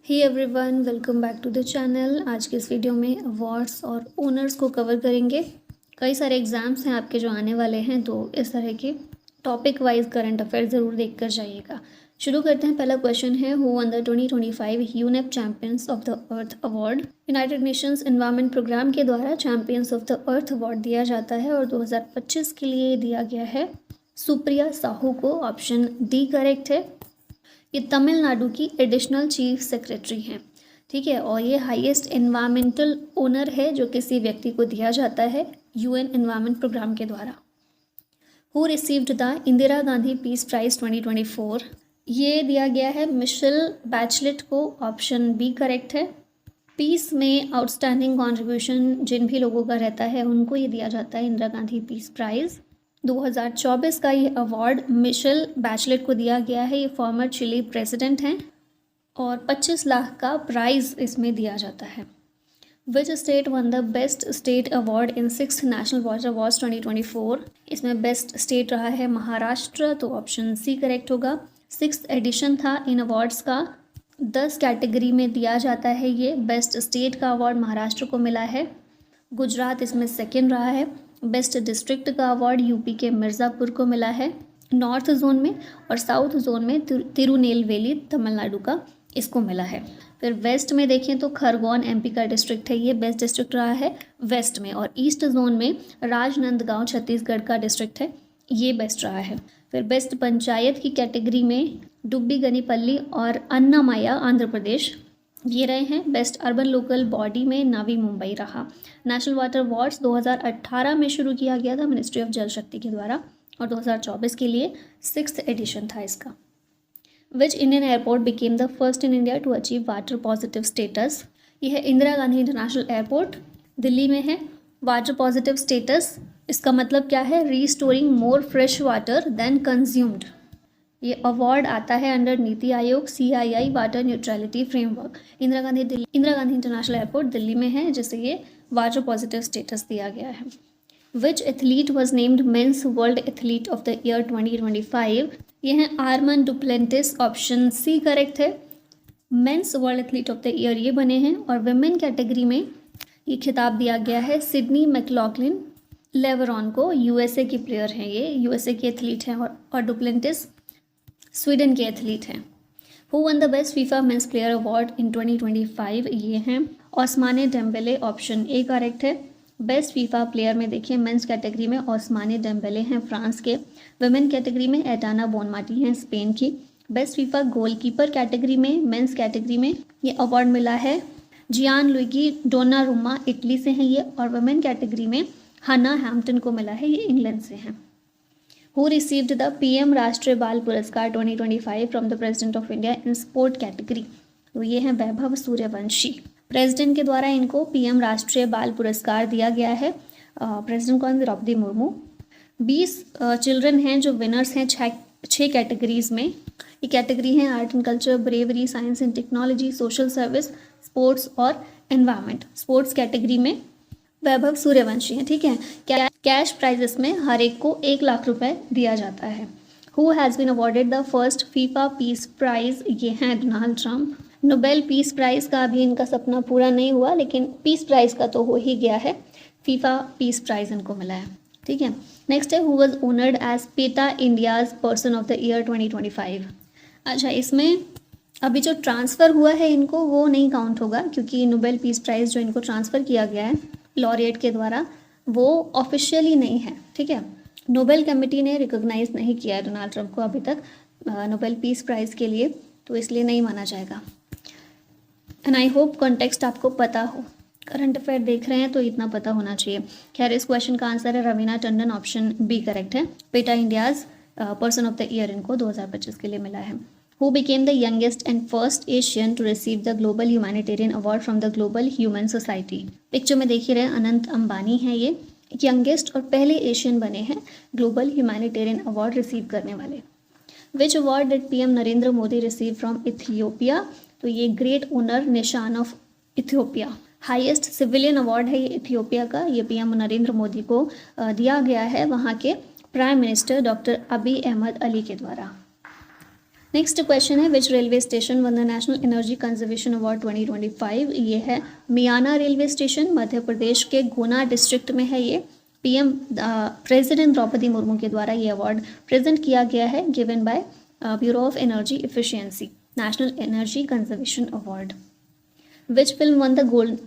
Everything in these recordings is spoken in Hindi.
Hey everyone, welcome back to the channel. आज के इस वीडियो में अवार्ड्स और ओनर्स को कवर करेंगे। कई सारे एग्ज़ाम्स हैं आपके जो आने वाले हैं, तो इस तरह के टॉपिक वाइज करंट अफेयर ज़रूर देख कर जाइएगा। शुरू करते हैं। पहला क्वेश्चन है, who won the 2025 UNEP champions of the earth award. United Nations Environment Programme के द्वारा champions of the earth award दिया जाता है और 2025 के लिए दिया गया है सुप्रिया साहू को। ऑप्शन डी करेक्ट है। ये तमिलनाडु की एडिशनल चीफ सेक्रेटरी हैं, ठीक है। और ये हाईएस्ट एनवायरमेंटल ओनर है जो किसी व्यक्ति को दिया जाता है यूएन एनवायरमेंट प्रोग्राम के द्वारा। Who received the Indira Gandhi peace prize 2024। ये दिया गया है मिशेल बैचलेट को। ऑप्शन बी करेक्ट है। पीस में आउटस्टैंडिंग कॉन्ट्रीब्यूशन जिन भी लोगों का रहता है उनको ये दिया जाता है इंदिरा गांधी पीस प्राइज़। 2024 का ये अवार्ड मिशेल बैचलेट को दिया गया है। ये फॉर्मर चिली प्रेसिडेंट हैं और 25 लाख का प्राइज़ इसमें दिया जाता है। विच state one the best state award in 6th national water awards 2024। इसमें बेस्ट स्टेट रहा है महाराष्ट्र, तो ऑप्शन सी करेक्ट होगा। 6th एडिशन था इन अवार्ड्स का। 10 कैटेगरी में दिया जाता है ये। बेस्ट स्टेट का अवार्ड महाराष्ट्र को मिला है। गुजरात इसमें सेकेंड रहा है। बेस्ट डिस्ट्रिक्ट का अवार्ड यूपी के मिर्ज़ापुर को मिला है नॉर्थ जोन में, और साउथ जोन में तिरुनेलवेली तमिलनाडु का इसको मिला है। फिर वेस्ट में देखें तो खरगोन एमपी का डिस्ट्रिक्ट है, ये बेस्ट डिस्ट्रिक्ट रहा है वेस्ट में। और ईस्ट जोन में राजनंदगांव छत्तीसगढ़ का डिस्ट्रिक्ट है, ये बेस्ट रहा है। फिर बेस्ट पंचायत की कैटेगरी में डुब्बी गनीपल्ली और अन्नामया आंध्र प्रदेश ये रहे हैं। बेस्ट अर्बन लोकल बॉडी में नवी मुंबई रहा। नेशनल वाटर अवार्ड्स 2018 में शुरू किया गया था मिनिस्ट्री ऑफ जल शक्ति के द्वारा, और 2024 के लिए 6th एडिशन था इसका। Which Indian airport became the first in India to achieve water positive status. यह है इंदिरा गांधी इंटरनेशनल एयरपोर्ट, दिल्ली में है। वाटर पॉजिटिव स्टेटस इसका मतलब क्या है? Restoring more fresh water than consumed. ये अवार्ड आता है under NITI Aayog CII water neutrality framework. Indira Gandhi international airport Delhi में है, जिसे ये वाटर पॉजिटिव स्टेटस दिया गया है। Which athlete was named men's world athlete of the year 2025। ये हैं Armand Duplantis. Option C correct है। Men's world athlete of the year ये बने हैं। और विमेन कैटेगरी में ये खिताब दिया गया है सिडनी मैकलॉगलिन लेवरॉन को। USA की प्लेयर हैं, ये USA के एथलीट हैं। और डुप्लेंटिस स्वीडन के एथलीट हैं। Who won the best FIFA men's player award in 2025। ये हैं ओस्माने डेम्बेले। ऑप्शन ए करेक्ट है। बेस्ट फीफा प्लेयर में देखिए मेंस कैटेगरी में ओस्माने डेम्बेले हैं फ्रांस के। वुमेन कैटेगरी में एटाना बोनमाटी हैं स्पेन की। बेस्ट फीफा गोलकीपर कैटेगरी में मेंस कैटेगरी में ये अवार्ड मिला है जियान लुइगी डोनारुमा, इटली से हैं ये। और वुमेन कैटेगरी में हना हैम्पटन को मिला है, ये इंग्लैंड से हैं। हु रिसीव्ड द PM राष्ट्रीय बाल पुरस्कार 2025 from the president of India in sport category. तो ये हैं वैभव सूर्यवंशी। प्रेसिडेंट के द्वारा इनको PM राष्ट्रीय बाल पुरस्कार दिया गया है। प्रेसिडेंट कौन? द्रौपदी मुर्मू। 20 चिल्ड्रन हैं जो विनर्स हैं 6 कैटेगरीज में। ये कैटेगरी हैं art and culture, bravery, science and technology, social service, sports और एनवायरनमेंट। स्पोर्ट्स कैटेगरी में वैभव सूर्यवंशी हैं, ठीक है। कैश प्राइजेस में हर एक को 1 लाख रुपए दिया जाता है। Who has been awarded the first FIFA peace prize. ये हैं Donald Trump. Nobel peace prize का अभी इनका सपना पूरा नहीं हुआ, लेकिन पीस प्राइज़ का तो हो ही गया है। फीफा पीस प्राइज़ इनको मिला है, ठीक है। नेक्स्ट है, who was honoured as PETA India's person of the year 2025। अच्छा, इसमें अभी जो ट्रांसफ़र हुआ है इनको वो नहीं काउंट होगा, क्योंकि नोबेल पीस प्राइज़ जो इनको ट्रांसफ़र किया गया है लॉरिएट के द्वारा वो ऑफिशियली नहीं है, ठीक है। नोबेल कमेटी ने रिकॉग्नाइज नहीं किया है डोनाल्ड ट्रंप को अभी तक नोबेल पीस प्राइज़ के लिए, तो इसलिए नहीं माना जाएगा। एंड आई होप कॉन्टेक्स्ट आपको पता हो। करंट अफेयर देख रहे हैं तो इतना पता होना चाहिए। खैर, इस क्वेश्चन का आंसर है Raveena Tandon. Option B correct है। PETA India's person of the year इनको 2025 के लिए मिला है। Who became the youngest and first Asian to receive the Global Humanitarian Award from the Global Human Society। Picture में देख ही रहे अनंत अंबानी हैं, ये यंगेस्ट और पहले एशियन बने हैं ग्लोबल ह्यूमैनिटेरियन अवार्ड रिसीव करने वाले। Which award did PM Narendra Modi receive from Ethiopia. तो ये ग्रेट ओनर निशान of Ethiopia, highest civilian award है ये इथियोपिया का। ये PM नरेंद्र मोदी को दिया गया है वहाँ के प्राइम मिनिस्टर डॉक्टर अबी अहमद अली के द्वारा। नेक्स्ट क्वेश्चन है विच railway station one the national energy conservation award 2025। ये है मियाना रेलवे स्टेशन, मध्य प्रदेश के गुना डिस्ट्रिक्ट में है ये। पीएम प्रेसिडेंट द्रौपदी मुर्मू के द्वारा ये अवार्ड प्रेजेंट किया गया है, given by bureau of energy efficiency, national energy conservation award. Which film one the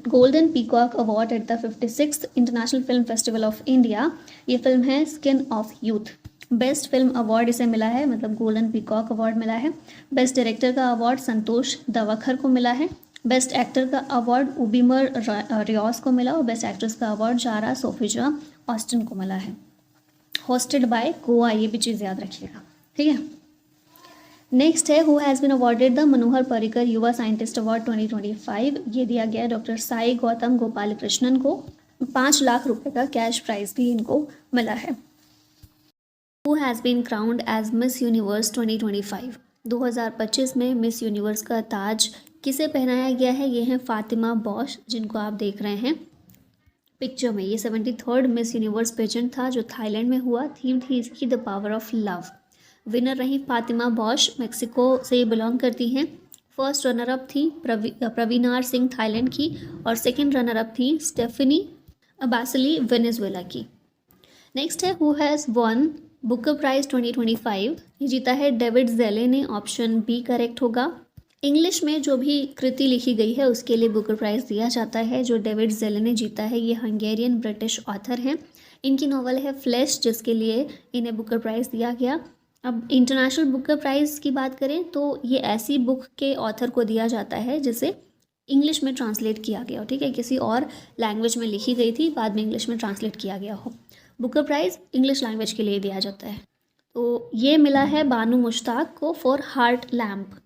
golden peacock award at the 56th international film festival of India. ये फिल्म है skin of youth. Best film award इसे मिला है, मतलब गोल्डन पीकॉक अवार्ड मिला है। बेस्ट डायरेक्टर का अवार्ड संतोष दवाखर को मिला है। बेस्ट एक्टर का अवार्ड उबिमर रियाज को मिला और बेस्ट एक्ट्रेस का अवार्ड जारा सोफिजा ऑस्टिन को मिला है। होस्टेड बाय गोवा, ये भी चीज़ याद रखिएगा, ठीक है। नेक्स्ट है who has been awarded the Manohar Parrikar Yuva scientist award 2025। ये दिया गया डॉक्टर साई गौतम गोपाल कृष्णन को। 5 लाख रुपए का कैश प्राइज भी इनको मिला है। Who has been crowned as Miss Universe 2025। 2025 में मिस यूनिवर्स का ताज किसे पहनाया गया है? ये है फातिमा बॉश, जिनको आप देख रहे हैं पिक्चर में। ये 73rd मिस यूनिवर्स पेजेंट था जो थाईलैंड में हुआ। थीम थी इसकी the power of love. Winner रही फातिमा बॉश, मेक्सिको से बिलोंग करती हैं। फर्स्ट रनर अप थी प्रवीनार सिंह थाईलैंड की और सेकेंड रनर अप थी स्टेफनी बासिली वेनेजुएला की। नेक्स्ट है who has won Booker prize 2025। ये जीता है डेविड ज़ेले ने, ऑप्शन बी करेक्ट होगा। इंग्लिश में जो भी कृति लिखी गई है उसके लिए बुकर प्राइज़ दिया जाता है। जो डेविड ज़ेले ने जीता है ये हंगेरियन ब्रिटिश ऑथर हैं। इनकी नॉवल है फ्लैश, जिसके लिए इन्हें बुकर प्राइज़ दिया गया। अब इंटरनेशनल बुकर प्राइज़ की बात करें तो ये ऐसी बुक के ऑथर को दिया जाता है जिसे इंग्लिश में ट्रांसलेट किया गया हो, ठीक है, किसी और लैंग्वेज में लिखी गई थी, बाद में इंग्लिश में ट्रांसलेट किया गया हो। बुकर प्राइज़ इंग्लिश लैंग्वेज के लिए दिया जाता है। तो ये मिला है बानू मुश्ताक को फॉर हार्ट लैम्प।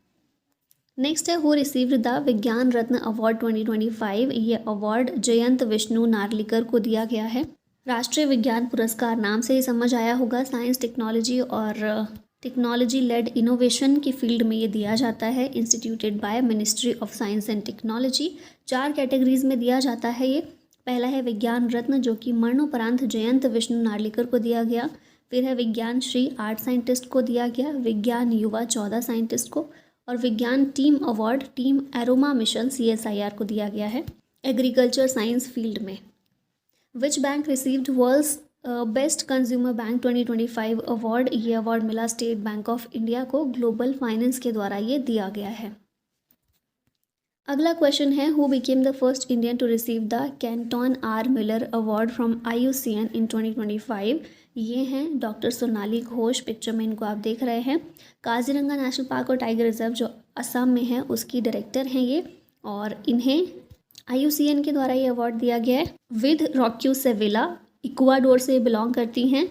नेक्स्ट है हु रिसीव्ड द विज्ञान रत्न अवार्ड 2025। ये अवार्ड जयंत विष्णु नार्लिकर को दिया गया है। राष्ट्रीय विज्ञान पुरस्कार नाम से ही समझ आया होगा, साइंस टेक्नोलॉजी और टेक्नोलॉजी लेड इनोवेशन की फील्ड में ये दिया जाता है। Instituted by ministry of science and technology. 4 categories में दिया जाता है ये। पहला है विज्ञान रत्न, जो कि मरणोपरांत जयंत विष्णु नार्लिकर को दिया गया। फिर है विज्ञान श्री 8 साइंटिस्ट को दिया गया, विज्ञान युवा 14 साइंटिस्ट को, और Vigyan team award team aroma mission CSIR को दिया गया है एग्रीकल्चर साइंस फील्ड में। Which bank received world's best consumer bank 2025 award. ये अवार्ड मिला स्टेट बैंक ऑफ इंडिया को। ग्लोबल फाइनेंस के द्वारा ये दिया गया है। अगला क्वेश्चन है who became the first Indian to receive the Kenton R Miller award from IUCN in 2025। ये हैं डॉक्टर सोनाली घोष, पिक्चर में इनको आप देख रहे हैं। काजीरंगा नेशनल पार्क और टाइगर रिजर्व जो असम में है उसकी डायरेक्टर हैं ये, और इन्हें IUCN के द्वारा ये अवार्ड दिया गया है। विद रॉक्यू सेविला, इक्वाडोर से बिलोंग करती हैं।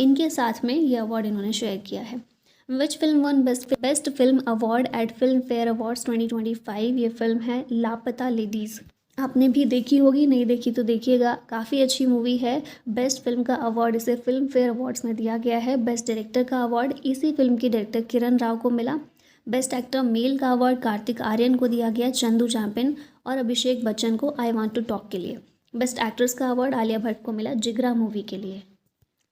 इनके साथ में ये अवार्ड इन्होंने शेयर किया है। Which film one best film award eight film fair awards 2025। ये फिल्म है लापता लेडीज़। आपने भी देखी होगी, नहीं देखी तो देखिएगा, काफ़ी अच्छी मूवी है। बेस्ट फिल्म का अवार्ड इसे फिल्म फेयर अवार्ड्स में दिया गया है। बेस्ट डायरेक्टर का अवार्ड इसी फिल्म के डायरेक्टर किरण राव को मिला। बेस्ट एक्टर मेल का अवार्ड कार्तिक आर्यन को दिया गया चंदू चैंपियन और अभिषेक बच्चन को आई वॉन्ट टू टॉक के लिए। बेस्ट एक्ट्रेस का अवार्ड आलिया भट्ट को मिला जिगरा मूवी के लिए।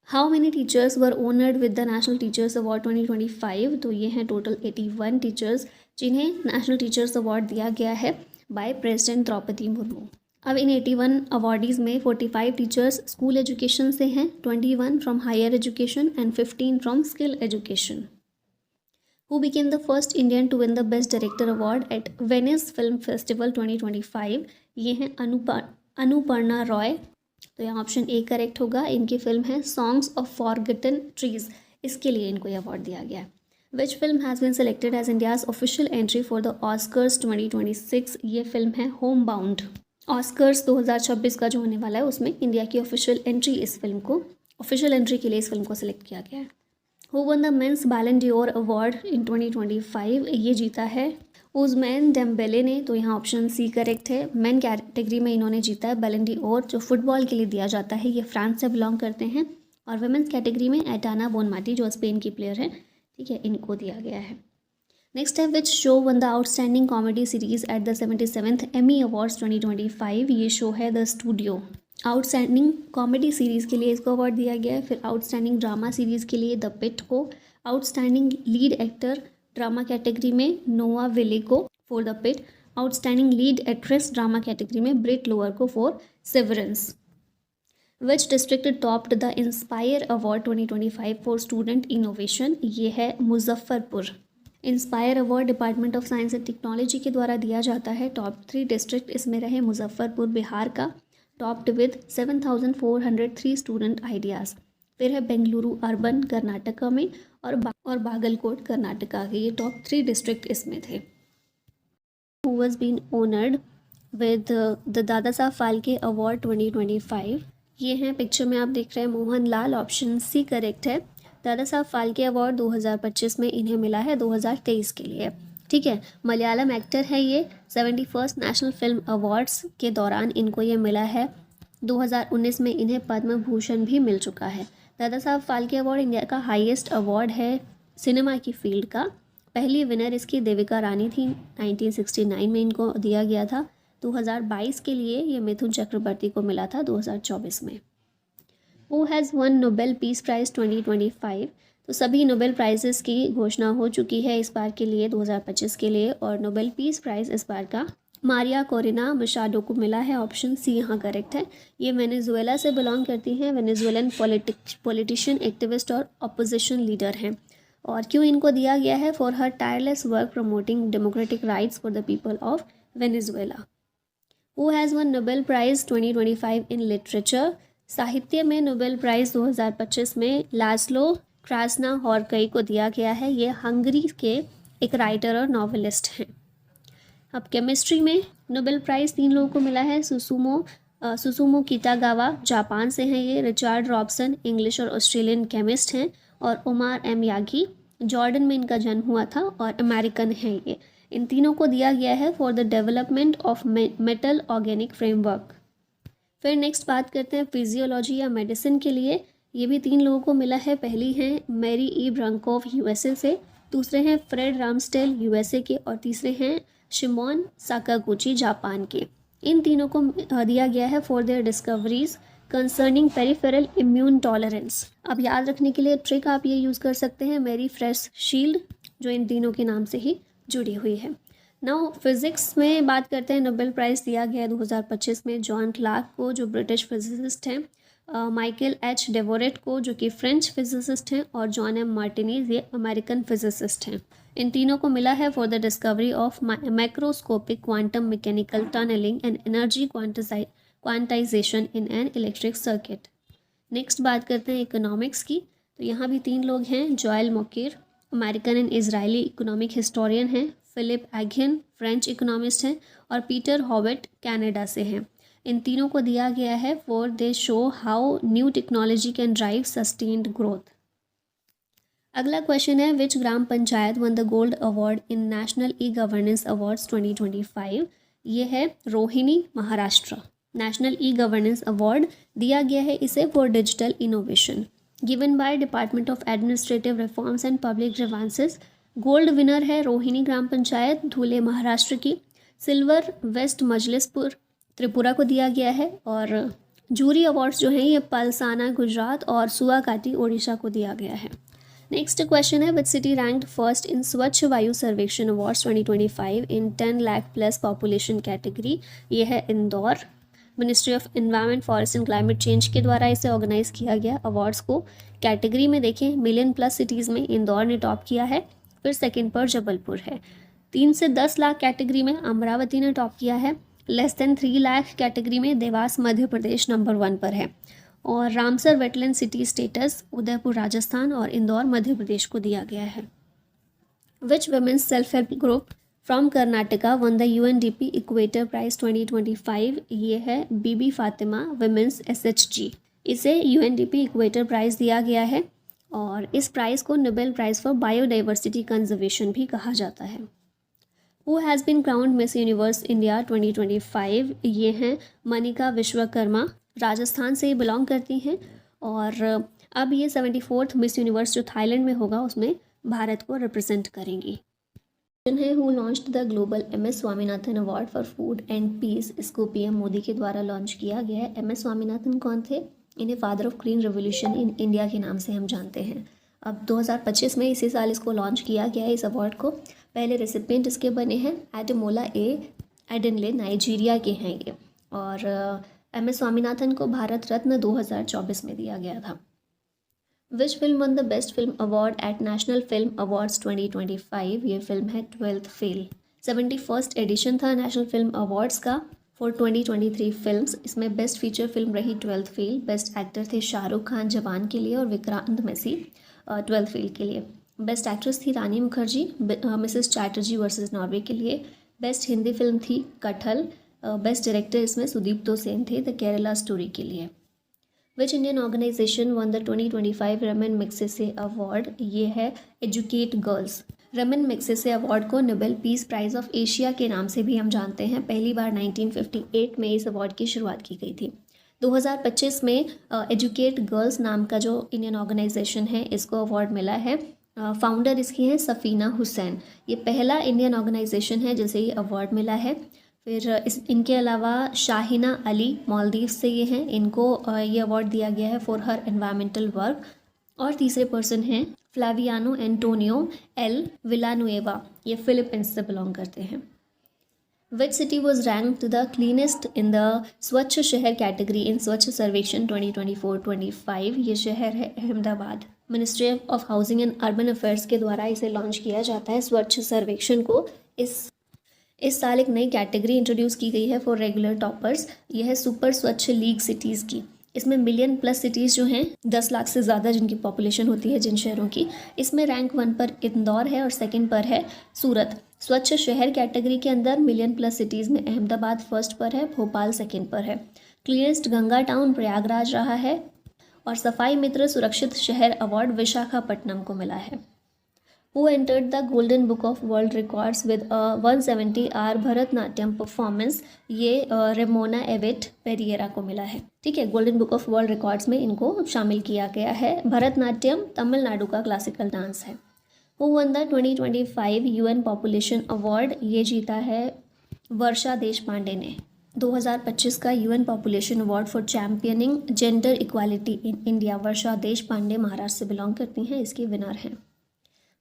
How many teachers were honoured with the national teachers award 2025। तो ये हैं टोटल 81 टीचर्स जिन्हें नेशनल टीचर्स अवार्ड दिया गया है बाय प्रेसिडेंट द्रौपदी मुर्मू। अब इन 81 अवार्डीज़ में 45 टीचर्स स्कूल एजुकेशन से हैं, 21 from higher education and 15 from skill education. Who became the first Indian to win the best director award at Venice film festival 2025। ये हैं अनुपर्णा रॉय। तो यहाँ ऑप्शन ए करेक्ट होगा। इनकी फिल्म है सॉन्ग्स ऑफ फॉरगटन ट्रीज, इसके लिए इनको ये अवार्ड दिया गया है। Which film has been selected as India's official entry for the Oscars 2026। ये फिल्म है होम बाउंड। ऑस्कर्स 2026 का जो होने वाला है उसमें इंडिया की ऑफिशियल एंट्री के लिए इस फिल्म को सिलेक्ट किया गया है। Who won the men's Ballon d'Or award in 2025। ये जीता है उस्मैन डेम्बेले ने। तो यहाँ ऑप्शन सी करेक्ट है। मेन कैटेगरी में इन्होंने जीता है बैलन डी'ओर, जो फुटबॉल के लिए दिया जाता है। ये फ्रांस से बिलोंग करते हैं। और वुमेन्स कैटेगरी में एटाना बोनमाटी जो स्पेन की प्लेयर है, ठीक है, इनको दिया गया है। नेक्स्ट है which show one the outstanding comedy series at the 77th Emmy awards 2025। ये शो है the studio. Outstanding comedy series के लिए इसको अवार्ड दिया गया है। फिर आउटस्टैंडिंग ड्रामा सीरीज़ के लिए द पिट को, outstanding lead actor drama category में नोआ विले को for the Pitt, outstanding lead actress drama category में ब्रिट लोअर को for Severance. Which district topped the INSPIRE award 2025 for student innovation, ये है Muzaffarpur. INSPIRE award department of science and technology के द्वारा दिया जाता है। टॉप 3 डिस्ट्रिक्ट इसमें रहे मुजफ्फरपुर बिहार का, टॉप्ड विद 7403 स्टूडेंट आइडियाज़। फिर है बेंगलुरु अर्बन कर्नाटका में और बागलकोट कर्नाटका के, ये टॉप 3 डिस्ट्रिक्ट इसमें थे। Who was been honoured with the Dada Saheb Phalke award 2025, ये हैं पिक्चर में आप देख रहे हैं Mohan Lal, option C correct है। दादा साहब फाल्के अवार्ड 2025 में इन्हें मिला है 2023 के लिए, ठीक है। मलयालम एक्टर है ये। 71st नेशनल फिल्म अवार्ड्स के दौरान इनको ये मिला है। 2019 में इन्हें पद्म भूषण भी मिल चुका है। दादा साहब फाल्के अवार्ड इंडिया का हाईएस्ट अवार्ड है सिनेमा की फील्ड का। पहली विनर इसकी देविका रानी थी, 1969 में इनको दिया गया था। 2022 के लिए ये मिथुन चक्रवर्ती को मिला था 2024 में। Who has one Nobel peace price 2025, तो सभी नोबेल प्राइजेस की घोषणा हो चुकी है इस बार के लिए 2025 के लिए, और नोबेल पीस प्राइज़ इस बार का मारिया कोरिना मशाडो को मिला है। ऑप्शन सी यहाँ करेक्ट है। ये वेनेजुएला से बिलोंग करती हैं, वेनेजुएलन पॉलिटिशियन, एक्टिविस्ट और अपोजिशन लीडर हैं। और क्यों इनको दिया गया है? For her tireless work promoting democratic rights for the people of Venezuela. Who has one Nobel prize 2025 in literature, साहित्य में नोबेल प्राइज़ 2025 में लाज़लो क्रास्नाहॉरकई को दिया गया है। ये हंगरी के एक राइटर और नॉवेलिस्ट हैं। अब केमिस्ट्री में नोबेल प्राइज़ 3 लोगों को मिला है। सुसुमो कितागावा जापान से हैं ये, रिचार्ड रॉबसन इंग्लिश और ऑस्ट्रेलियन केमिस्ट हैं, और उमार एम यागी जॉर्डन में इनका जन्म हुआ था और अमेरिकन हैं ये। इन तीनों को दिया गया है for the development of metal organic framework. फिर नेक्स्ट बात करते हैं फिजियोलॉजी या मेडिसिन के लिए। ये भी 3 लोगों को मिला है। पहली हैं मैरी ई ब्रंकोव यूएसए से, दूसरे हैं फ्रेड रामस्टेल यूएसए के, और तीसरे हैं शिमोन साकागुची जापान के। इन तीनों को दिया गया है for their discoveries concerning peripheral immune tolerance. अब याद रखने के लिए ट्रिक आप ये यूज़ कर सकते हैं, मेरी फ्रेश शील्ड, जो इन तीनों के नाम से ही जुड़ी हुई है। नाउ फिज़िक्स में बात करते हैं। नोबेल प्राइज़ दिया गया 2025 में जॉन क्लार्क को, जो ब्रिटिश फिजिसिस्ट हैं, माइकल एच डेवोरेट को, जो कि फ्रेंच फिजिसिस्ट हैं, और जॉन एम मार्टिनीज, ये अमेरिकन फिजिसिस्ट हैं। इन तीनों को मिला है for the discovery of macroscopic quantum mechanical tunnelling and energy quantisation in an electric circuit. Next बात करते हैं इकोनॉमिक्स की। तो यहाँ भी 3 लोग हैं। Joel Mokyr American and Israeli economic historian हैं, फिलिप एग्हिन फ्रेंच इकोनॉमिस्ट हैं, और पीटर हॉवेट कनाडा से हैं। इन तीनों को दिया गया है for they show how new technology can drive sustained growth. अगला क्वेश्चन है which gram panchayat won the gold award in national e governance awards 2025। ये है Rohini, Maharashtra. National e governance award दिया गया है इसे for digital innovation, given by department of administrative reforms and public grievances. Gold winner है रोहिणी ग्राम पंचायत, धुले महाराष्ट्र की। सिल्वर वेस्ट मजलिसपुर त्रिपुरा को दिया गया है, और जूरी अवार्ड्स जो हैं ये पलसाना गुजरात और सुआकाटी ओडिशा को दिया गया है। नेक्स्ट क्वेश्चन है which city ranked first in स्वच्छ वायु सर्वेक्षण अवार्ड्स 2025 इन 10 लाख प्लस पॉपुलेशन कैटेगरी। ये है Indore. Ministry of environment forest and climate change के द्वारा इसे ऑर्गेनाइज किया गया अवार्ड्स को। कैटेगरी में देखें मिलियन प्लस सिटीज़ में इंदौर ने टॉप किया है, फिर सेकंड पर जबलपुर है। 3 से 10 लाख कैटेगरी में अमरावती ने टॉप किया है। लेस देन 3 लाख कैटेगरी में देवास मध्य प्रदेश नंबर 1 पर है, और Ramsar wetland city status Udaipur Rajasthan और इंदौर मध्य प्रदेश को दिया गया है। Which women's self help group from Karnataka won the UNDP equator prize 2025। ये है बीबी फातिमा वुमेन्स SHG। इसे UNDP इक्वेटर प्राइज़ दिया गया है, और इस प्राइज़ को Nobel prize for biodiversity conservation भी कहा जाता है। Who has been crowned Miss Universe India 2025। ये हैं मनिका विश्वकर्मा, राजस्थान से बिलोंग करती हैं, और अब ये 74th मिस यूनिवर्स जो थाईलैंड में होगा उसमें भारत को रिप्रेजेंट करेंगी। है who launched the global MS Swaminathan award for food and peace. इसको PM मोदी के द्वारा लॉन्च किया गया है। MS स्वामीनाथन कौन थे? इन्हें father of green revolution in India के नाम से हम जानते हैं। अब 2025 में इसी साल इसको लॉन्च किया गया है इस अवार्ड को। पहले रेसिपिएंट इसके बने हैं एडेमोला ए एडेनले, नाइजीरिया के हैं ये, और MS स्वामीनाथन को भारत रत्न 2024 में दिया गया था। Which film one the best film award eight national film awards 2025? ये फिल्म है 12th फेल। 71st एडिशन था नेशनल फिल्म अवार्ड्स का फॉर 2023 फिल्म्स। इसमें बेस्ट फीचर फिल्म रही 12th फेल। बेस्ट एक्टर थे शाहरुख खान जवान के लिए और विक्रांत मैसी 12th फेल के लिए। बेस्ट एक्ट्रेस थी Rani Mukherjee Mrs Chatterjee versus Norway के लिए। बेस्ट हिंदी फिल्म थी कटहल। बेस्ट डायरेक्टर इसमें सुदीप्तो सेन थे द केरला स्टोरी के लिए। Which Indian organisation won the 2025 Ramon Magsaysay award? ये है educate girls. Ramon Magsaysay award को Nobel peace prize of Asia के नाम से भी हम जानते हैं। पहली बार 1958 में इस अवार्ड की शुरुआत की गई थी। 2025 में एजुकेट गर्ल्स नाम का जो इंडियन ऑर्गेनाइजेशन है इसको अवार्ड मिला है। फाउंडर इसकी हैं सफ़ीना हुसैन। ये पहला इंडियन ऑर्गेनाइजेशन है जिसे ये अवार्ड मिला है। फिर इनके अलावा शाहिना अली मालदीव से ये हैं, इनको ये अवार्ड दिया गया है फॉर हर एनवायरमेंटल वर्क। और तीसरे पर्सन हैं फ्लावियानो एंटोनियो एल विलानुएवा, ये फिलीपींस से बिलोंग करते हैं। Which city was ranked the cleanest in the स्वच्छ शहर कैटेगरी इन स्वच्छ सर्वेक्षण 2024-25? ये शहर है Ahmedabad. Ministry of housing and urban affairs के द्वारा इसे लॉन्च किया जाता है स्वच्छ सर्वेक्षण को। इस साल एक नई कैटेगरी इंट्रोड्यूस की गई है फॉर रेगुलर टॉपर्स। यह है सुपर स्वच्छ लीग सिटीज़ की। इसमें मिलियन प्लस सिटीज़ जो हैं 10 लाख से ज़्यादा जिनकी पॉपुलेशन होती है जिन शहरों की, इसमें रैंक 1 पर इंदौर है और सेकंड पर है सूरत। स्वच्छ शहर कैटेगरी के अंदर मिलियन प्लस सिटीज़ में अहमदाबाद फर्स्ट पर है, भोपाल सेकंड पर है। क्लीनेस्ट गंगा टाउन प्रयागराज रहा है और सफाई मित्र सुरक्षित शहर अवार्ड विशाखापट्टनम को मिला है। Who entered the Golden Book of World Records with a 170 hour Bharatanatyam performance? ये रेमोना एविट पेरिएरा को मिला है। ठीक है, golden book of world records में इनको शामिल किया गया है। भरतनाट्यम तमिलनाडु का क्लासिकल डांस है। Who won the 2025 UN population award? ये जीता है वर्षा देशपांडे ने। 2025 का UN population award for championing gender equality in India, Varsha Deshpande Maharashtra से बिलोंग करती हैं, इसकी विनर हैं।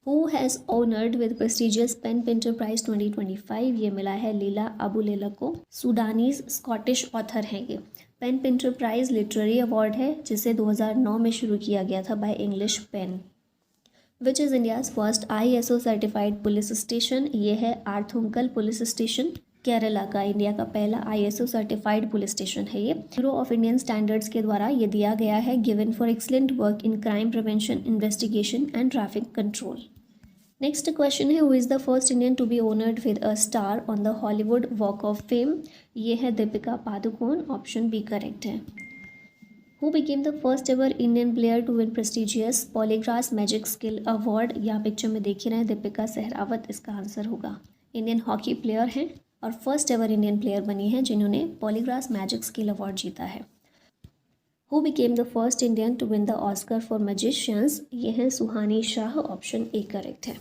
Who has honored with prestigious PEN Pinter prize 2025? ये मिला है लीला अबुलेला को। सूडानीज स्कॉटिश ऑथर हैं ये। PEN Pinter prize literary award है जिसे 2009 में शुरू किया गया था by English PEN. Which is India's first ISO certified police station? ये है आर्थुंकल पुलिस स्टेशन, केरला का इंडिया का पहला ISO सर्टिफाइड पुलिस स्टेशन है ये। ब्यूरो ऑफ इंडियन स्टैंडर्ड्स के द्वारा ये दिया गया है given for excellent work in crime prevention, investigation and traffic control. Next question है, who is the first Indian to be honoured with a star on the Hollywood walk of fame? ये है Deepika Padukone, option B correct है। Who became the first ever Indian player to win prestigious polygraph magic skill award? यहाँ पिक्चर में देख ही रहे हैं दीपिका सहरावत इसका आंसर होगा। इंडियन हॉकी प्लेयर हैं और फर्स्ट एवर इंडियन प्लेयर बनी हैं जिन्होंने पॉलीग्राफ मैजिक स्किल अवार्ड जीता है। Who became the first Indian to win the Oscar for magicians? ये हैं Suhani Shah, option A correct है।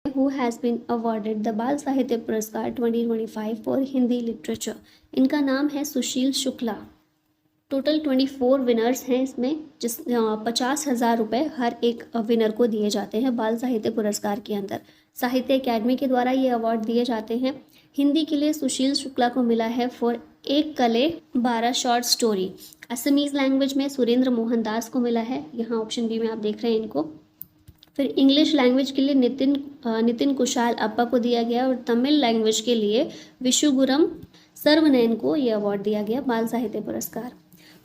Who has been awarded the Bal Sahitya पुरस्कार 2025 फॉर हिंदी लिटरेचर? इनका नाम है सुशील शुक्ला। टोटल 24 विनर्स हैं इसमें, 50,000 रुपये हर एक विनर को दिए जाते हैं बाल साहित्य पुरस्कार के अंदर। साहित्य अकेडमी के द्वारा ये अवार्ड दिए जाते हैं। हिंदी के लिए सुशील शुक्ला को मिला है फॉर एक कले 12 शॉर्ट स्टोरी। असमीज़ लैंग्वेज में सुरेंद्र मोहन दास को मिला है, यहाँ ऑप्शन बी में आप देख रहे हैं इनको। फिर इंग्लिश लैंग्वेज के लिए नितिन कुशाल अप्पा को दिया गया और तमिल लैंग्वेज के लिए विशुगुरम सर्वनयन को यह अवार्ड दिया गया Bal Sahitya Puraskar.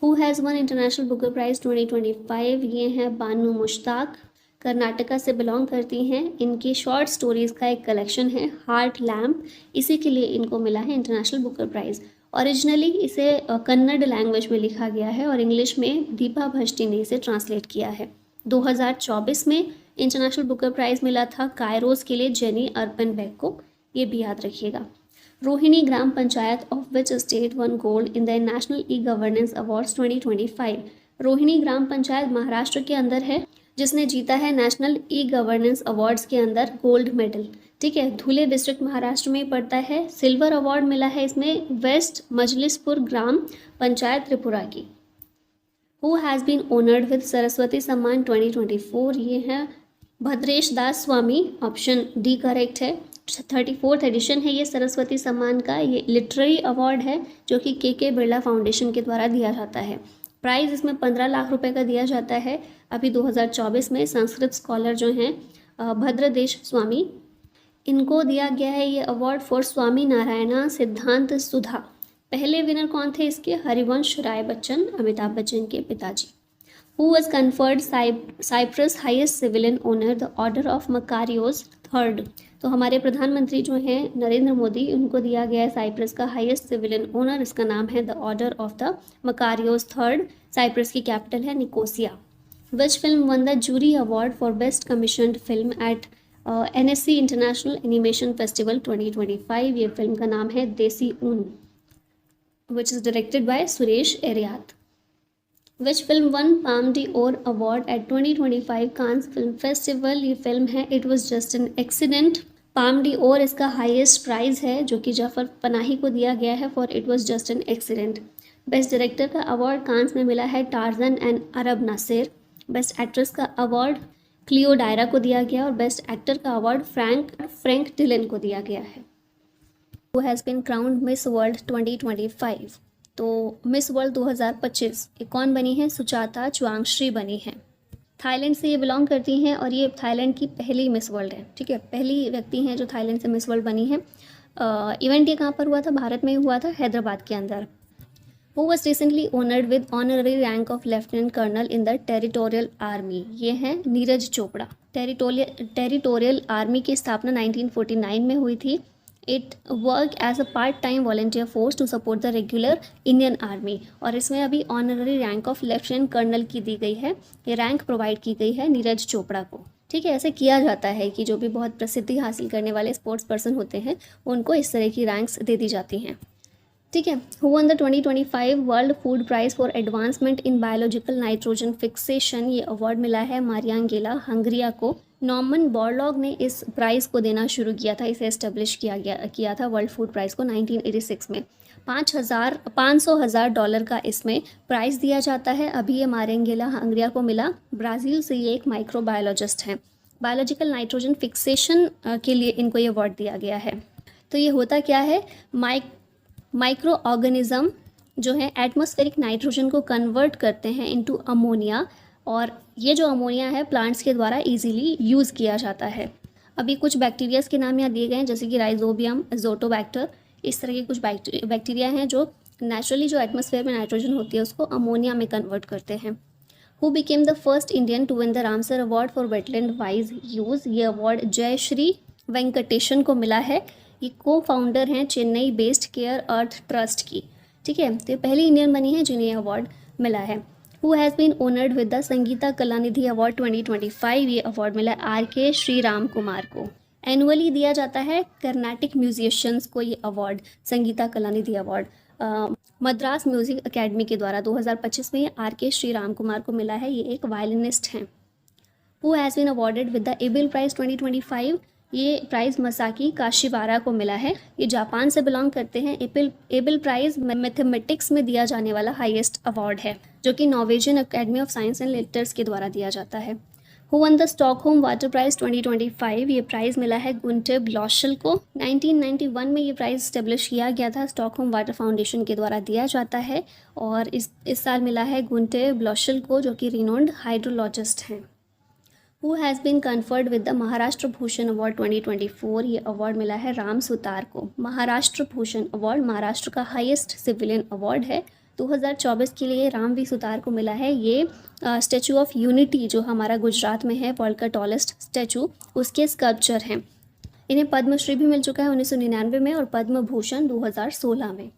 Who has won International Booker prize 2025? ये हैं बानू मुश्ताक, कर्नाटका से बिलोंग करती हैं। इनकी शॉर्ट स्टोरीज़ का एक कलेक्शन है हार्ट लैम्प, इसी के लिए इनको मिला है इंटरनेशनल बुकर प्राइज़। ओरिजिनली इसे कन्नड़ लैंग्वेज में लिखा गया है और इंग्लिश में दीपा भट्टी ने इसे ट्रांसलेट किया है। 2024 में इंटरनेशनल बुकर प्राइज़ मिला था कायरोस के लिए जेनी अर्पनबेक को, ये भी याद रखिएगा। Rohini Gram Panchayat of which state won gold in the national e governance awards 2025? Rohini Gram Panchayat Maharashtra के अंदर है जिसने जीता है नेशनल ई गवर्नेंस अवार्ड्स के अंदर गोल्ड मेडल। ठीक है, धुले डिस्ट्रिक्ट महाराष्ट्र में पड़ता है। सिल्वर अवार्ड मिला है इसमें वेस्ट मजलिसपुर ग्राम पंचायत त्रिपुरा की। Who has been honoured with Saraswati Samman 2024? ये है Bhadresh Das Swami, option D correct है। 34th एडिशन है ये सरस्वती सम्मान का। ये लिटरेरी अवार्ड है जो कि के बिरला फाउंडेशन के द्वारा दिया जाता है। प्राइज़ इसमें 15 लाख रुपए का दिया जाता है। अभी 2024 में संस्कृत स्कॉलर जो हैं भद्रदेश स्वामी, इनको दिया गया है ये अवार्ड फॉर स्वामी नारायणा सिद्धांत सुधा। पहले विनर कौन थे इसके? हरिवंश राय बच्चन, अमिताभ बच्चन के पिताजी। Who was conferred Cyprus highest civilian honor, the Order of Makarios III? तो हमारे प्रधानमंत्री जो हैं नरेंद्र मोदी, उनको दिया गया है साइप्रस का हाईएस्ट सिविलियन ऑनर। इसका नाम है the order of the Makarios III। Cyprus की कैपिटल है Nicosia. Which film won the jury award for best commissioned film at NSC international animation festival 2025? ये फिल्म का नाम है देसी ऊन, which is directed by Suresh एरियात। Which film won Palme d'Or award at 2025 Cannes Film Festival? ये फिल्म है It Was Just an Accident। Palm d'Or इसका हाईएस्ट प्राइज है जो कि जाफर पनाही को दिया गया है for it was just an accident. Best director का अवार्ड कांस में मिला है Tarzan and Arab Nasser. Best actress का अवार्ड क्लियो डायरा को दिया गया और बेस्ट एक्टर का अवार्ड फ्रैंक डिलन को दिया गया है। Who has been crowned Miss World 2025? तो मिस वर्ल्ड 2025 ये कौन बनी है? सुचाता चुआंगश्री बनी है। थाईलैंड से ये बिलोंग करती हैं और ये थाईलैंड की पहली मिस वर्ल्ड है। ठीक है, पहली व्यक्ति हैं जो थाईलैंड से मिस वर्ल्ड बनी है। इवेंट ये कहाँ पर हुआ था? भारत में ही हुआ था, हैदराबाद के अंदर। Who was recently honored with honorary rank of Lieutenant Colonel in the Territorial Army? ये हैं नीरज चोपड़ा। टेरिटोरियल आर्मी की स्थापना 1949 में हुई थी। It work as a part time volunteer force to support the regular Indian army. और इसमें अभी honorary rank of lieutenant colonel की दी गई है। ये रैंक प्रोवाइड की गई है नीरज चोपड़ा को। ठीक है, ऐसे किया जाता है कि जो भी बहुत प्रसिद्धि हासिल करने वाले स्पोर्ट्स पर्सन होते हैं उनको इस तरह की रैंक्स दे दी जाती हैं। ठीक है। Who won the 2025 world food prize for advancement in biological nitrogen fixation? ये अवार्ड मिला है मारियांगेला हंगरिया को। नॉर्मन बॉरलॉग ने इस प्राइज़ को देना शुरू किया था, इसे एस्टेब्लिश किया था वर्ल्ड फूड प्राइज़ को 1986 में। $500,000 का इसमें प्राइज़ दिया जाता है। अभी ये मारियांगेला हंगरिया को मिला। ब्राज़ील से ये एक माइक्रोबायोलॉजिस्ट हैं। बायोलॉजिकल नाइट्रोजन फिक्सेशन के लिए इनको ये अवार्ड दिया गया है। तो ये होता क्या है? माइक्रो ऑर्गेनिज्म जो है एटमॉस्फेरिक नाइट्रोजन को कन्वर्ट करते हैं इनटू अमोनिया, और ये जो अमोनिया है प्लांट्स के द्वारा इजीली यूज़ किया जाता है। अभी कुछ बैक्टीरियाज़ के नाम यहाँ दिए गए हैं जैसे कि राइजोबियम, एजोटोबैक्टर, इस तरह के कुछ बैक्टीरिया हैं जो नेचुरली जो एटमॉस्फेयर में नाइट्रोजन होती है उसको अमोनिया में कन्वर्ट करते हैं। Who became the first Indian to win the Ramsar award for wetland wise use? ये अवार्ड जयश्री वेंकटेशन को मिला है। ये को फाउंडर हैं Chennai based care earth trust की। ठीक है, तो ये पहली इंडियन बनी है जिन्हें ये अवार्ड मिला है। Who has been honoured with the Sangita Kalanidhi award 2025? ये अवार्ड मिला RK श्रीराम कुमार को। एनुअली दिया जाता है कर्नाटिक म्यूजिशियंस को ये award, Sangeeta Kalanidhi award Madras music academy के द्वारा 2025 में RK श्रीराम कुमार को मिला है। ये एक वायलिनिस्ट हैं। Who has been awarded with the Abel prize 2025? ये प्राइज़ मसाकी काशिवारा को मिला है। ये जापान से बिलोंग करते हैं। एबल प्राइज़ मैथमेटिक्स में दिया जाने वाला हाईएस्ट अवार्ड है जो कि Norwegian academy of science and letters के द्वारा दिया जाता है। Who won the Stockholm water prize 2025? ये प्राइज़ मिला है गुंटर ब्लॉशल को। 1991 में ये प्राइज़ स्टेब्लिश किया गया था, स्टॉकहोम वाटर फाउंडेशन के द्वारा दिया जाता है, और इस साल मिला है गुंटर ब्लॉशल को जो कि रिनोन्ड हाइड्रोलॉजिस्ट हैं। Who has been conferred with the Maharashtra Bhushan award 2024? ये अवार्ड मिला है राम सुतार को। महाराष्ट्र भूषण अवार्ड महाराष्ट्र का हाईएस्ट सिविलियन अवार्ड है। 2024 के लिए राम वी सुतार को मिला है। ये स्टैचू ऑफ यूनिटी जो हमारा गुजरात में है, वर्ल्ड का टॉलेस्ट स्टैचू, उसके स्कल्पचर हैं। इन्हें पद्मश्री भी मिल चुका है 1999 में और पद्म भूषण 2016 में।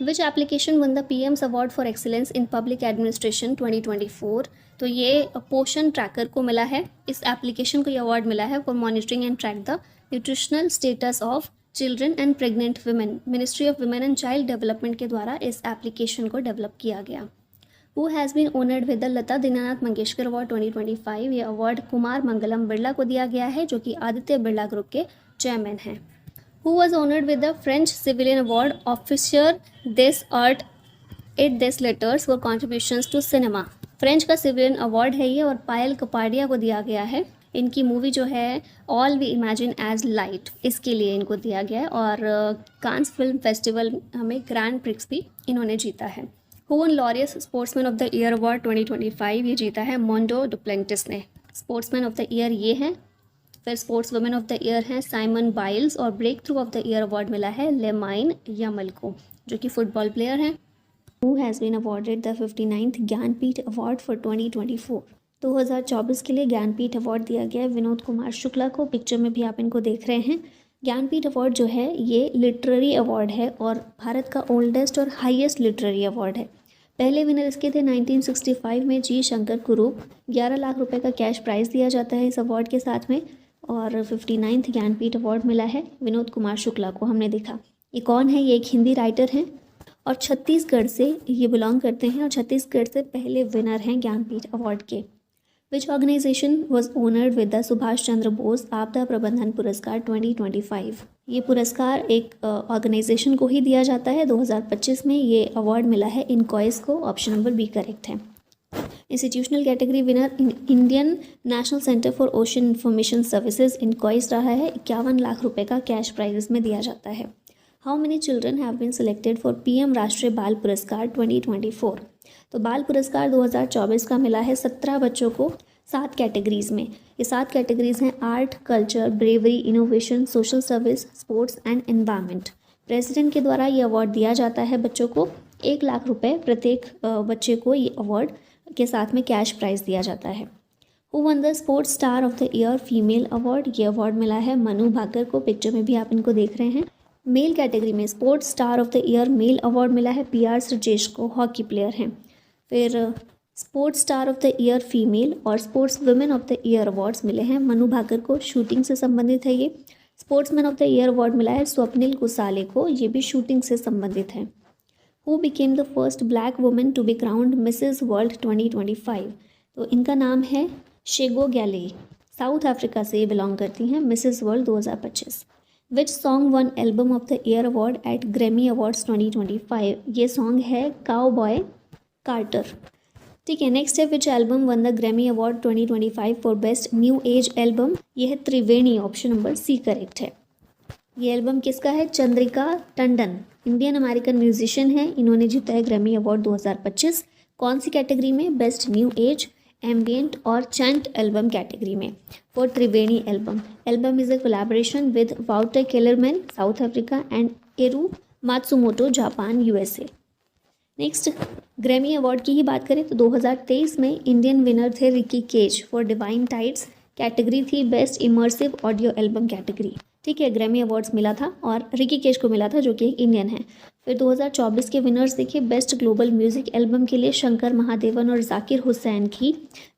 Which application one the PM's award for excellence in public administration 2024? तो ये पोषण ट्रैकर को मिला है। इस एप्लीकेशन को ये अवार्ड मिला है for monitoring and track the nutritional status of children and pregnant women. Ministry of women and child development के द्वारा इस एप्लीकेशन को डेवलप किया गया। Who has been honoured with the Lata Dinanath Mangeshkar award 2025? ये अवार्ड कुमार मंगलम बिरला को दिया गया है जो कि आदित्य बिरला ग्रुप के चेयरमैन हैं। Who was honored with the French Civilian Award Officier des Arts et des Letters for contributions to cinema? French का सिविलियन अवार्ड है ये और पायल कपाडिया को दिया गया है। इनकी मूवी जो है all we imagine as light, इसके लिए इनको दिया गया है। और कांस फिल्म फेस्टिवल में ग्रैंड प्रिक्स भी इन्होंने जीता है। Who won Laureus sportsman of the year award 2025, ये जीता है मोंडो डुप्लेंटिस ने। स्पोर्ट्समैन ऑफ द ईयर ये है। फिर sports women of the year हैं साइमन बाइल्स और breakthrough of the year award मिला है लेमाइन यमल को, जो कि फुटबॉल प्लेयर हैं। Who has been awarded the 59th Jnanpith award for 2024। 2024 के लिए ज्ञानपीठ अवार्ड दिया गया है विनोद कुमार शुक्ला को। पिक्चर में भी आप इनको देख रहे हैं। ज्ञानपीठ अवार्ड जो है ये लिटरेरी अवार्ड है और भारत का ओल्डेस्ट और हाईएस्ट लिटरेरी अवार्ड है। पहले विनर इसके थे 1965 में जी शंकर कुरूप। 11 लाख रुपए का कैश प्राइज़ दिया जाता है इस अवार्ड के साथ में। और 59th ज्ञानपीठ अवार्ड मिला है विनोद कुमार शुक्ला को। हमने देखा ये कौन है, ये एक हिंदी राइटर हैं और छत्तीसगढ़ से ये बिलोंग करते हैं और छत्तीसगढ़ से पहले विनर हैं ज्ञानपीठ अवार्ड के। Which organisation was honoured with the Subhash Chandra Bose Aapda Prabandhan पुरस्कार 2025। ये पुरस्कार एक ऑर्गेनाइजेशन को ही दिया जाता है। 2025 में ये अवार्ड मिला है इनकॉइस को। ऑप्शन नंबर बी करेक्ट है। Institutional category winner Indian national centre for ocean information services INCOIS रहा है। 51 लाख रुपए का कैश प्राइज इसमें दिया जाता है। How many children have been selected for PM Rashtriya Bal पुरस्कार 2024। तो बाल पुरस्कार 2024 का मिला है 17 बच्चों को 7 कैटेगरीज़ में। ये 7 कैटेगरीज़ हैं art, culture, bravery, innovation, social service, sports and environment. President के द्वारा ये अवार्ड दिया जाता है बच्चों को। 1 लाख रुपए प्रत्येक बच्चे को ये अवार्ड के साथ में कैश प्राइज़ दिया जाता है। Who won the sports star of the year female award. ये अवार्ड मिला है मनु भाकर को। पिक्चर में भी आप इनको देख रहे हैं। मेल कैटेगरी में sports star of the year male award मिला है पीआर सृजेश को, हॉकी प्लेयर हैं। फिर sports star of the year female और स्पोर्ट्स वुमेन ऑफ द ईयर अवार्ड्स मिले हैं मनु भाकर को, शूटिंग से संबंधित है ये। Sportsman of the year award मिला है स्वप्निल गुसाले को, ये भी शूटिंग से संबंधित है। Who became the first black women to be crowned Mrs world 2025। तो इनका नाम है शेगो गैले, साउथ अफ्रीका से ये बिलोंग करती हैं। Mrs world 2025। Which song won album of the year award at Grammy awards 2025। ये सॉन्ग है काउबॉय कार्टर। ठीक है, नेक्स्ट है which album won the Grammy award 2025 for best new age album. ये है Triveni, option number C correct है। ये एल्बम किसका है? Chandrika Tandon, Indian American musician है। इन्होंने जीता है ग्रैमी अवार्ड 2025। कौन सी कैटेगरी में? बेस्ट न्यू एज, एम्बियंट और चैंट एल्बम कैटेगरी में for Triveni album. Album is a collaboration with Wouter Kellerman, South Africa and Eru Matsumoto, Japan, USA. Next Grammy award की ही बात करें तो 2023 में इंडियन विनर थे Ricky Kej for divine tides. Category थी best immersive audio album category. ठीक है, ग्रैमी अवार्ड्स मिला था और रिकी केज को मिला था जो कि एक इंडियन है। फिर 2024 के विनर्स देखिए, बेस्ट ग्लोबल म्यूजिक एल्बम के लिए शंकर महादेवन और जाकिर हुसैन की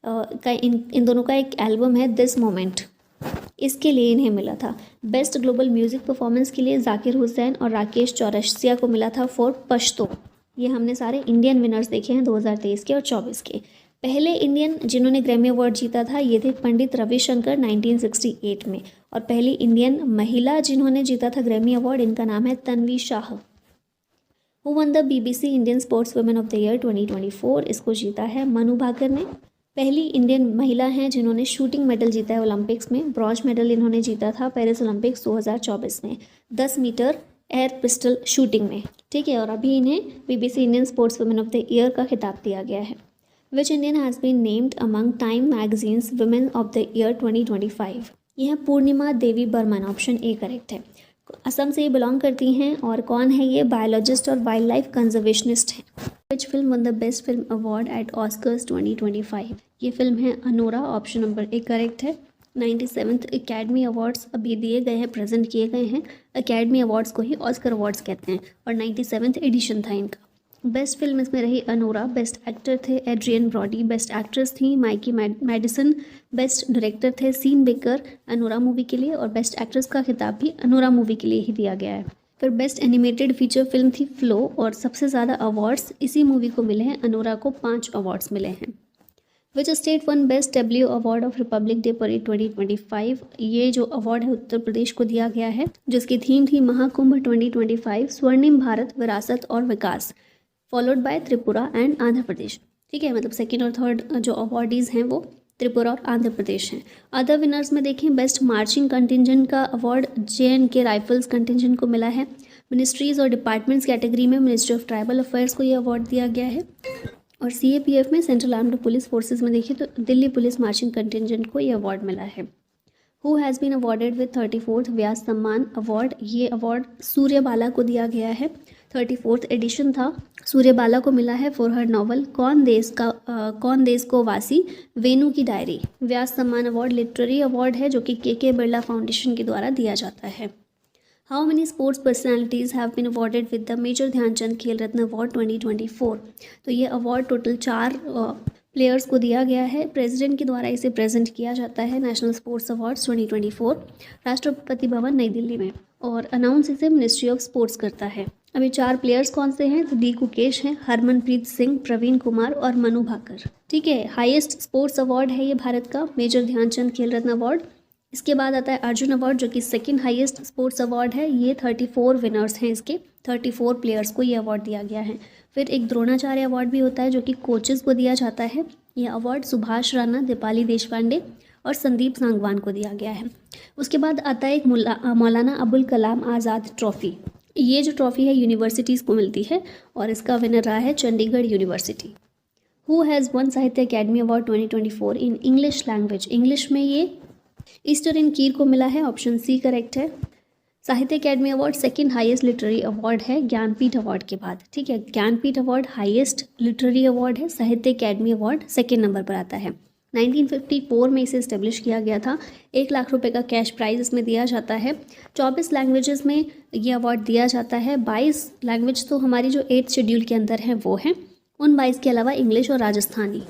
इन दोनों का एक एल्बम है दिस मोमेंट, इसके लिए इन्हें मिला था। बेस्ट ग्लोबल म्यूजिक परफॉर्मेंस के लिए जाकिर हुसैन और राकेश चौरसिया को मिला था फॉर पश्तो। ये हमने सारे इंडियन विनर्स देखे हैं 2023 के और 24 के। पहले इंडियन जिन्होंने ग्रैमी अवार्ड जीता था ये थे पंडित रविशंकर 1968 में, और पहली इंडियन महिला जिन्होंने जीता था ग्रैमी अवार्ड, इनका नाम है Tanvi Shah. Who won the BBC Indian sports women of the year 2024, इसको जीता है मनु भाकर ने। पहली इंडियन महिला हैं जिन्होंने शूटिंग मेडल जीता है ओलंपिक्स में। ब्रॉन्ज मेडल इन्होंने जीता था पेरिस ओलंपिक्स 2024 में 10 मीटर एयर पिस्टल शूटिंग में। ठीक है, और अभी इन्हें BBC Indian sports women of the year का खिताब दिया गया है। Which Indian has been named among time magazine's women of the year 2025। ये है Purnima Devi Barman, option A correct है। असम से ये बिलोंग करती हैं और कौन है ये? बायोलॉजिस्ट और वाइल्ड लाइफ कंजर्वेशनिस्ट हैं। Which film one the best film award eight Oscars 2025। ये फिल्म है Anora, option number A correct है। 97th एकेडमी अवार्ड्स अभी दिए गए हैं, प्रेजेंट किए गए हैं। एकेडमी अवार्ड्स को ही ऑस्कर अवार्ड्स कहते हैं और 97th एडिशन था इनका। बेस्ट फिल्म इसमें रही अनोरा। बेस्ट एक्टर थे एड्रियन ब्रॉडी। बेस्ट एक्ट्रेस थी माइकी मैडिसन। बेस्ट डायरेक्टर थे सीन बेकर अनोरा मूवी के लिए, और बेस्ट एक्ट्रेस का खिताब भी अनोरा मूवी के लिए ही दिया गया है। फिर बेस्ट एनिमेटेड फीचर फिल्म थी फ्लो, और सबसे ज़्यादा अवार्ड्स इसी मूवी को मिले हैं। अनोरा को 5 अवार्ड्स मिले हैं। विच state one best W award of Republic day parade 2025। ये जो अवार्ड है उत्तर प्रदेश को दिया गया है, जिसकी थीम थी महाकुंभ 2025 स्वर्णिम भारत विरासत और विकास, followed by Tripura and Andhra Pradesh. ठीक है, मतलब सेकंड और थर्ड जो अवॉर्डीज़ हैं वो त्रिपुरा और आंध्र प्रदेश हैं। अदर विनर्स में देखें, बेस्ट मार्चिंग कंटिजेंट का अवार्ड JNK राइफल्स कंटिजेंट को मिला है। मिनिस्ट्रीज़ और डिपार्टमेंट्स कैटेगरी में मिनिस्ट्री ऑफ ट्राइबल अफेयर्स को ये अवार्ड दिया गया है। और CAPF में सेंट्रल आर्म्ड पुलिस फोर्सेस में देखिए तो दिल्ली पुलिस मार्चिंग कंटिजेंट को ये अवार्ड मिला है। Who has been awarded with 34th Vyas Samman award, ये अवार्ड सूर्यबाला को दिया गया है। 34th एडिशन था, सूर्यबाला को मिला है फॉर हर नॉवल कौन देश को वासी वेणु की डायरी। व्यास सम्मान अवार्ड लिटरेरी अवार्ड है जो कि KK बिरला फाउंडेशन के द्वारा दिया जाता है। How many sports personalities have been awarded with the major Dhyan Chand Khel Ratna award 2024। तो ये अवार्ड टोटल 4 प्लेयर्स को दिया गया है। प्रेसिडेंट के द्वारा इसे प्रेजेंट किया जाता है national sports awards 2024 Rashtrapati Bhavan नई दिल्ली में, और अनाउंस इसे मिनिस्ट्री ऑफ स्पोर्ट्स करता है। अभी 4 प्लेयर्स कौन से हैं, तो D कुकेश हैं, हरमनप्रीत सिंह, प्रवीण कुमार और मनु भाकर। ठीक है, हाईएस्ट स्पोर्ट्स अवार्ड है ये भारत का, मेजर ध्यानचंद खेल रत्न अवार्ड। इसके बाद आता है अर्जुन अवार्ड जो कि सेकंड हाईएस्ट स्पोर्ट्स अवार्ड है। ये 34 विनर्स हैं, इसके 34 प्लेयर्स को ये अवार्ड दिया गया है। फिर एक द्रोणाचार्य अवार्ड भी होता है जो कि कोचेस को दिया जाता है। यह अवार्ड सुभाष राणा, दीपाली देशपांडे और संदीप सांगवान को दिया गया है। उसके बाद आता है एक मौलाना अबुल कलाम आज़ाद ट्रॉफ़ी। ये जो ट्रॉफ़ी है यूनिवर्सिटीज़ को मिलती है और इसका विनर रहा है Chandigarh university. Who has won Sahitya Akademi award 2024 in English language, English में ये ईस्टर इन कीर को मिला है, ऑप्शन C करेक्ट है। साहित्य Akademi award second highest literary award है ज्ञानपीठ अवार्ड के बाद। ठीक है, Jnanpith award highest literary award है, साहित्य अकेडमी अवार्ड सेकंड नंबर पर आता है। 1954 में इसे इस्टेब्लिश किया गया था। 1 लाख रुपए का कैश प्राइज इसमें दिया जाता है। 24 लैंग्वेजेस में ये अवार्ड दिया जाता है। 22 लैंग्वेज तो हमारी जो 8th शेड्यूल के अंदर हैं वो हैं, उन 22 के अलावा इंग्लिश और राजस्थानी,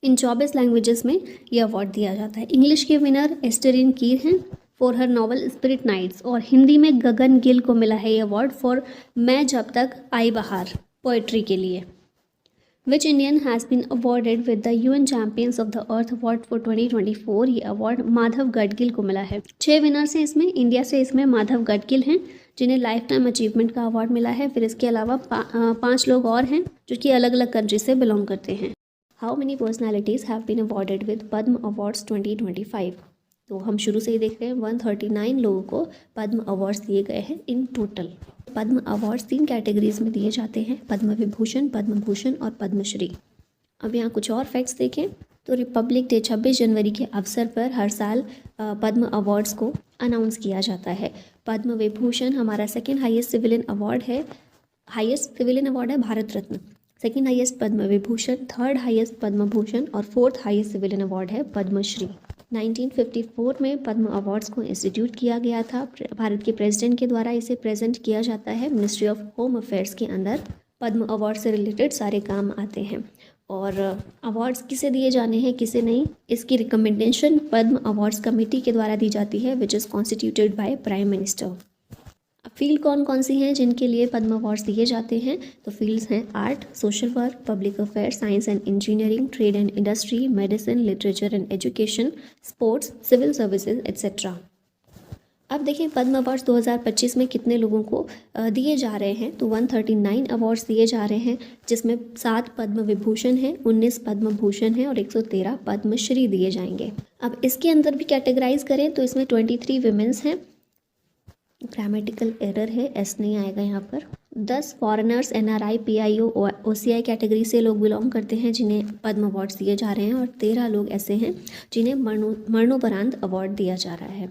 इन 24 लैंग्वेजेस में ये अवार्ड दिया जाता है। इंग्लिश के विनर एस्टरिन कीर हैं for her novel spirit nights, और हिंदी में गगन गिल को मिला है ये अवार्ड फॉर मैं जब तक आई बहार पोएट्री के लिए। Which Indian has been awarded with the UN champions of the earth award for 2024, ये अवार्ड माधव गडगिल को मिला है। 6 विनर्स हैं इसमें, इंडिया से इसमें माधव गडगिल हैं जिन्हें लाइफ टाइम अचीवमेंट का अवार्ड मिला है। फिर इसके अलावा 5 लोग और हैं जो कि अलग अलग कंट्री से बिलोंग करते हैं। How many personalities have been awarded with Padma awards 2025, तो हम शुरू से ही देख रहे हैं 139 लोगों को पद्म अवार्ड्स दिए गए हैं in total. Padma awards 3 categories में दिए जाते हैं, पद्म विभूषण, पद्म भूषण और पद्मश्री। अब यहाँ कुछ और फैक्ट्स देखें तो रिपब्लिक डे 26 जनवरी के अवसर पर हर साल पद्म अवार्ड्स को अनाउंस किया जाता है। पद्म विभूषण हमारा सेकेंड हाईएस्ट सिविलियन अवार्ड है, हाईएस्ट सिविलियन अवार्ड है Bharat Ratna. Second highest Padma Vibhushan, third highest Padma Bhushan और फोर्थ हाईएस्ट सिविलियन अवार्ड है पद्मश्री। 1954 में पद्म अवार्ड्स को इंस्टीट्यूट किया गया था। भारत के प्रेसिडेंट के द्वारा इसे प्रेजेंट किया जाता है। मिनिस्ट्री ऑफ होम अफेयर्स के अंदर पद्म अवार्ड से रिलेटेड सारे काम आते हैं। और अवार्ड्स किसे दिए जाने हैं किसे नहीं, इसकी रिकमेंडेशन पद्म अवार्ड्स कमेटी के द्वारा दी जाती है, which is constituted by prime minister. Field कौन कौन सी हैं जिनके लिए पद्म अवार्ड्स दिए जाते हैं, तो फील्ड्स हैं art, social work, public affairs, science and engineering, trade and industry, medicine, literature and education, sports, civil services etcetera. अब देखिए पद्म अवार्ड्स 2025 में कितने लोगों को दिए जा रहे हैं, तो 139 अवार्ड्स दिए जा रहे हैं, जिसमें 7 पद्म विभूषण हैं, 19 पद्म भूषण हैं और 113 पद्मश्री दिए जाएंगे। अब इसके अंदर भी कैटेगराइज करें तो इसमें 23 विमेंस हैं, ग्रामेटिकल एरर है, एस नहीं आएगा यहाँ पर। 10 foreigners, NRI, PIO, OCI category से लोग बिलोंग करते हैं जिन्हें पद्म अवार्ड्स दिए जा रहे हैं, और 13 लोग ऐसे हैं जिन्हें मरणोपरांत अवार्ड दिया जा रहा है।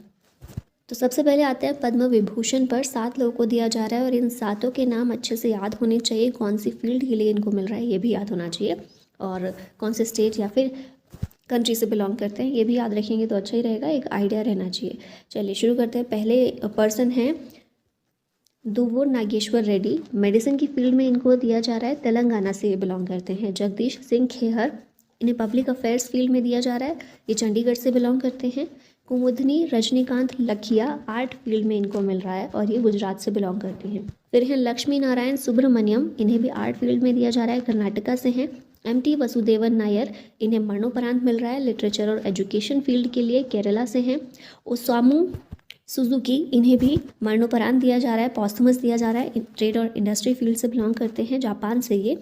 तो सबसे पहले आते हैं पद्म विभूषण पर। 7 लोगों को दिया जा रहा है और इन 7 के नाम अच्छे से याद होने चाहिए। कौन सी फील्ड के लिए इनको मिल रहा है ये भी याद होना चाहिए, और कौन से स्टेट या फिर कंट्री से बिलोंग करते हैं ये भी याद रखेंगे तो अच्छा ही रहेगा, एक आइडिया रहना चाहिए। चलिए शुरू करते हैं। पहले पर्सन हैं दुव्वूर नागेश्वर रेड्डी, मेडिसिन की फील्ड में इनको दिया जा रहा है, तेलंगाना से ये बिलोंग करते हैं। जगदीश सिंह खेहर, इन्हें पब्लिक अफेयर्स फील्ड में दिया जा रहा है, ये चंडीगढ़ से बिलोंग करते हैं। कुमुदनी रजनीकांत लखिया, आर्ट फील्ड में इनको मिल रहा है और ये गुजरात से बिलोंग करती हैं। फिर हैं लक्ष्मी नारायण सुब्रमण्यम, इन्हें भी आर्ट फील्ड में दिया जा रहा है, कर्नाटका से हैं। MT वसुदेवन नायर, इन्हें मरणोपरांत मिल रहा है लिटरेचर और एजुकेशन फील्ड के लिए, केरला से हैं। ओसामू सुजुकी, इन्हें भी मरणोपरांत दिया जा रहा है, पॉस्थुमस दिया जा रहा है, ट्रेड और इंडस्ट्री फील्ड से बिलोंग करते हैं, जापान से ये।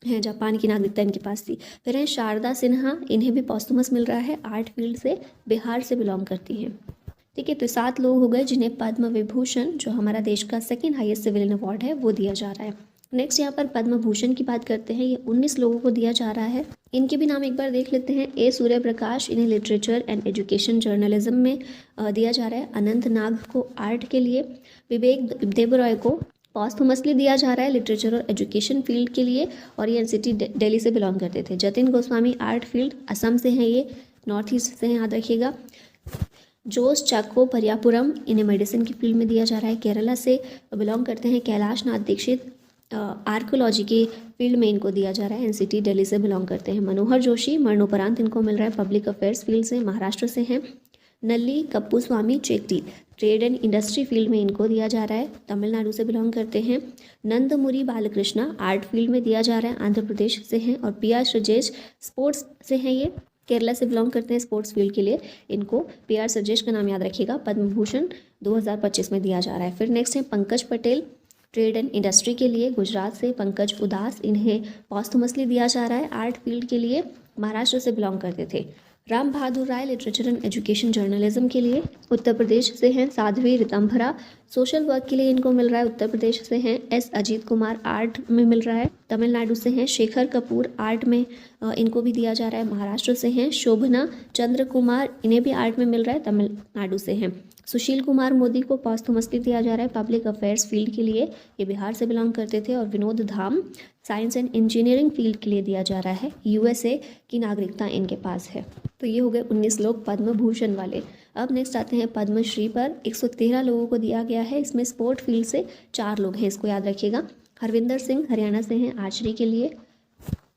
हैं, जापान की नागरिकता इनके पास थी। फिर हैं शारदा सिन्हा, इन्हें भी पॉस्टुमस मिल रहा है, आर्ट फील्ड से, बिहार से बिलोंग करती हैं। ठीक है, तो 7 लोग हो गए जिन्हें पद्म विभूषण, जो हमारा देश का सेकंड हाईएस्ट सिविलियन अवार्ड है, वो दिया जा रहा है। नेक्स्ट यहाँ पर पद्म भूषण की बात करते हैं, ये 19 लोगों को दिया जा रहा है। इनके भी नाम एक बार देख लेते हैं। ए सूर्य प्रकाश, इन्हें लिटरेचर एंड एजुकेशन जर्नलिज्म में दिया जा रहा है। अनंत नाग को आर्ट के लिए, विवेक देबरॉय को पॉस्थुमसली दिया जा रहा है लिटरेचर और एजुकेशन फील्ड के लिए, और ये एनसीटी दिल्ली से बिलोंग करते थे। जतिन गोस्वामी आर्ट फील्ड, असम से हैं, ये नॉर्थ ईस्ट से हैं, याद रखिएगा। जोस चाको परियापुरम, इन्हें मेडिसिन की फील्ड में दिया जा रहा है, केरला से बिलोंग करते हैं। कैलाश नाथ दीक्षित, आर्कोलॉजी के फील्ड में इनको दिया जा रहा है, एनसीटी दिल्ली से बिलोंग करते हैं। मनोहर जोशी, मरणोपरांत इनको मिल रहा है, पब्लिक अफेयर्स फील्ड से, महाराष्ट्र से हैं। Nalli Kuppuswamy Chetty, trade and industry field में इनको दिया जा रहा है, तमिलनाडु से बिलोंग करते हैं। नंदमुरी बालकृष्णा, आर्ट फील्ड में दिया जा रहा है, आंध्र प्रदेश से हैं। और पी आर श्रजेश, स्पोर्ट्स से हैं, ये केरला से बिलोंग करते हैं, स्पोर्ट्स फील्ड के लिए इनको, पी आर श्रजेश का नाम याद रखिएगा, पद्म भूषण 2025 में दिया जा रहा है। फिर नेक्स्ट है Pankaj Patel, trade and industry के लिए, गुजरात से। पंकज उदास, इन्हें पॉस्थुमसली दिया जा रहा है, आर्ट फील्ड के लिए, महाराष्ट्र से बिलोंग करते थे। राम बहादुर राय, लिटरेचर एंड एजुकेशन जर्नलिज्म के लिए, उत्तर प्रदेश से हैं। साध्वी रितंभरा, सोशल वर्क के लिए इनको मिल रहा है, उत्तर प्रदेश से हैं। एस अजीत कुमार, आर्ट में मिल रहा है, तमिलनाडु से हैं। शेखर कपूर, आर्ट में इनको भी दिया जा रहा है, महाराष्ट्र से हैं। शोभना चंद्र कुमार, इन्हें भी आर्ट में मिल रहा है, तमिलनाडु से हैं। सुशील कुमार मोदी को पॉस्थुमसली दिया जा रहा है, पब्लिक अफेयर्स फील्ड के लिए, ये बिहार से बिलोंग करते थे। और विनोद धाम, साइंस एंड इंजीनियरिंग फील्ड के लिए दिया जा रहा है, यूएसए की नागरिकता इनके पास है। तो ये हो गए 19 लोग पद्म भूषण वाले। अब नेक्स्ट आते हैं पद्मश्री पर। 113 लोगों को दिया गया है, इसमें स्पोर्ट फील्ड से 4 लोग हैं, इसको याद रखिएगा। हरविंदर सिंह हरियाणा से हैं, आर्चरी के लिए।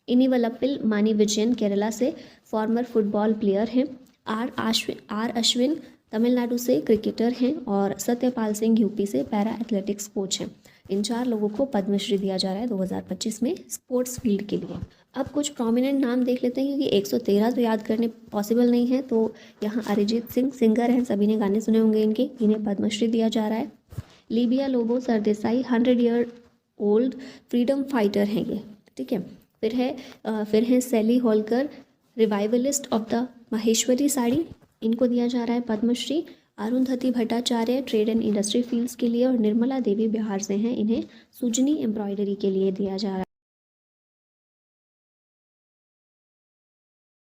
इनिवलपिल मानी विजयन, केरला से, फॉर्मर फुटबॉल प्लेयर हैं। आर अश्विन तमिलनाडु से, क्रिकेटर हैं। और सत्यपाल सिंह यूपी से, पैरा एथलेटिक्स कोच हैं। इन 4 लोगों को पद्मश्री दिया जा रहा है 2025 में स्पोर्ट्स फील्ड के लिए। अब कुछ प्रोमिनेंट नाम देख लेते हैं, क्योंकि 113 तो याद करने पॉसिबल नहीं है। तो यहाँ अरिजीत सिंह, सिंगर हैं, सभी ने गाने सुने होंगे इनके, इन्हें पद्मश्री दिया जा रहा है। Libia Lobo Sardesai, 100 year old freedom fighter हैं ये, ठीक है। फिर हैं Sally Holkar, revivalist of the Maheshwari sari, इनको दिया जा रहा है Padma Shri. Arundhati Bhattacharya, trade and industry fields के लिए। और निर्मला देवी बिहार से हैं, इन्हें सुजनी एम्ब्रॉयडरी के लिए दिया जा रहा